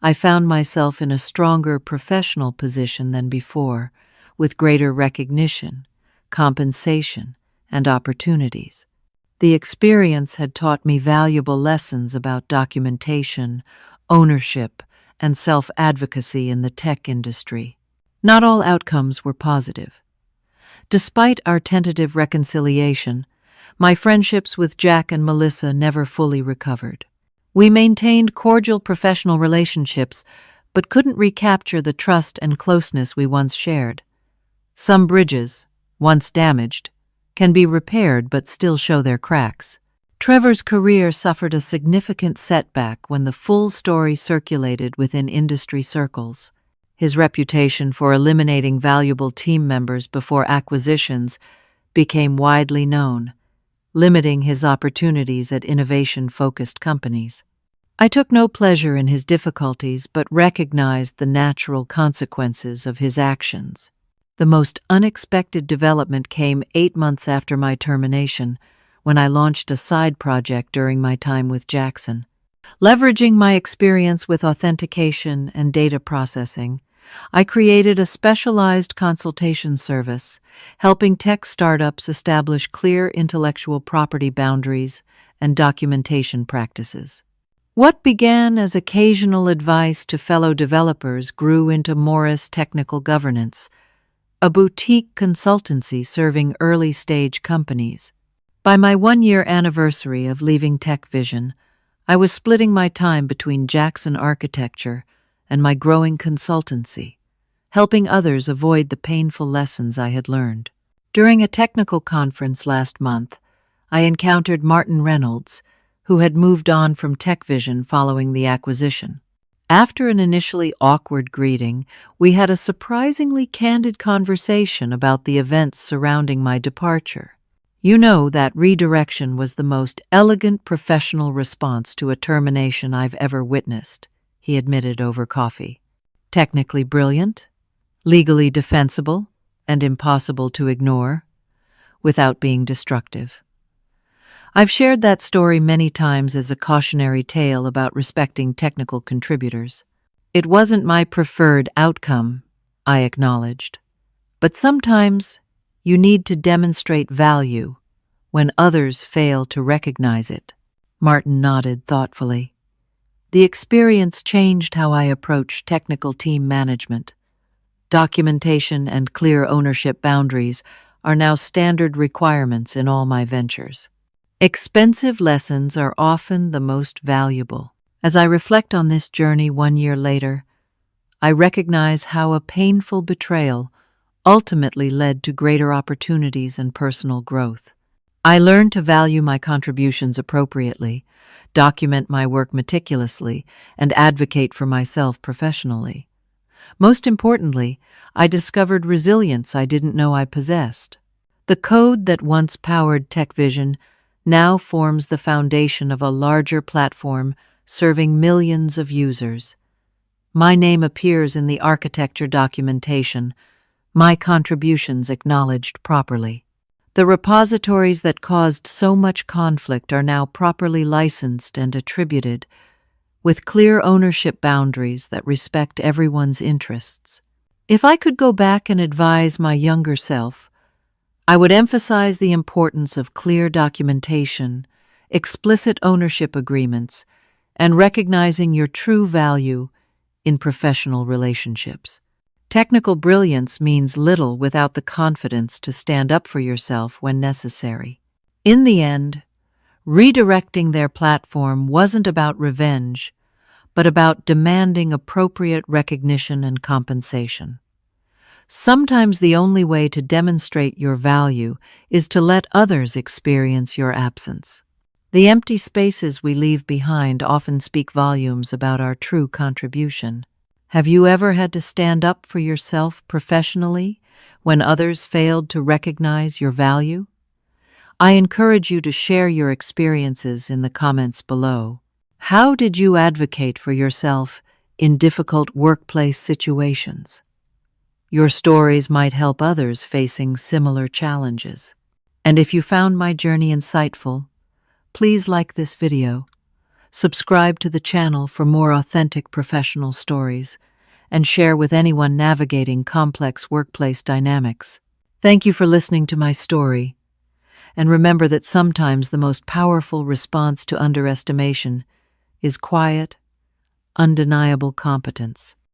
I found myself in a stronger professional position than before, with greater recognition, compensation, and opportunities. The experience had taught me valuable lessons about documentation, ownership, and self-advocacy in the tech industry. Not all outcomes were positive. Despite our tentative reconciliation, my friendships with Jack and Melissa never fully recovered. We maintained cordial professional relationships, but couldn't recapture the trust and closeness we once shared. Some bridges, once damaged, can be repaired but still show their cracks. Trevor's career suffered a significant setback when the full story circulated within industry circles. His reputation for eliminating valuable team members before acquisitions became widely known, limiting his opportunities at innovation-focused companies. I took no pleasure in his difficulties but recognized the natural consequences of his actions. The most unexpected development came 8 months after my termination, when I launched a side project during my time with Jackson. Leveraging my experience with authentication and data processing, I created a specialized consultation service, helping tech startups establish clear intellectual property boundaries and documentation practices. What began as occasional advice to fellow developers grew into Morris Technical Governance, a boutique consultancy serving early-stage companies. By my 1-year anniversary of leaving TechVision, I was splitting my time between Jackson Architecture and my growing consultancy, helping others avoid the painful lessons I had learned. During a technical conference last month, I encountered Martin Reynolds, who had moved on from TechVision following the acquisition. After an initially awkward greeting, we had a surprisingly candid conversation about the events surrounding my departure. "You know, that redirection was the most elegant professional response to a termination I've ever witnessed," he admitted over coffee. "Technically brilliant, legally defensible, and impossible to ignore, without being destructive. I've shared that story many times as a cautionary tale about respecting technical contributors. It wasn't my preferred outcome," I acknowledged. "But sometimes you need to demonstrate value when others fail to recognize it." Martin nodded thoughtfully. "The experience changed how I approach technical team management. Documentation and clear ownership boundaries are now standard requirements in all my ventures. Expensive lessons are often the most valuable. As I reflect on this journey 1 year later, I recognize how a painful betrayal ultimately led to greater opportunities and personal growth. I learned to value my contributions appropriately, document my work meticulously, and advocate for myself professionally. Most importantly, I discovered resilience I didn't know I possessed. The code that once powered TechVision now forms the foundation of a larger platform serving millions of users. My name appears in the architecture documentation, my contributions acknowledged properly. The repositories that caused so much conflict are now properly licensed and attributed, with clear ownership boundaries that respect everyone's interests. If I could go back and advise my younger self, I would emphasize the importance of clear documentation, explicit ownership agreements, and recognizing your true value in professional relationships. Technical brilliance means little without the confidence to stand up for yourself when necessary. In the end, redirecting their platform wasn't about revenge, but about demanding appropriate recognition and compensation. Sometimes the only way to demonstrate your value is to let others experience your absence. The empty spaces we leave behind often speak volumes about our true contribution. Have you ever had to stand up for yourself professionally when others failed to recognize your value? I encourage you to share your experiences in the comments below. How did you advocate for yourself in difficult workplace situations? Your stories might help others facing similar challenges. And if you found my journey insightful, please like this video, subscribe to the channel for more authentic professional stories, and share with anyone navigating complex workplace dynamics. Thank you for listening to my story, and remember that sometimes the most powerful response to underestimation is quiet, undeniable competence.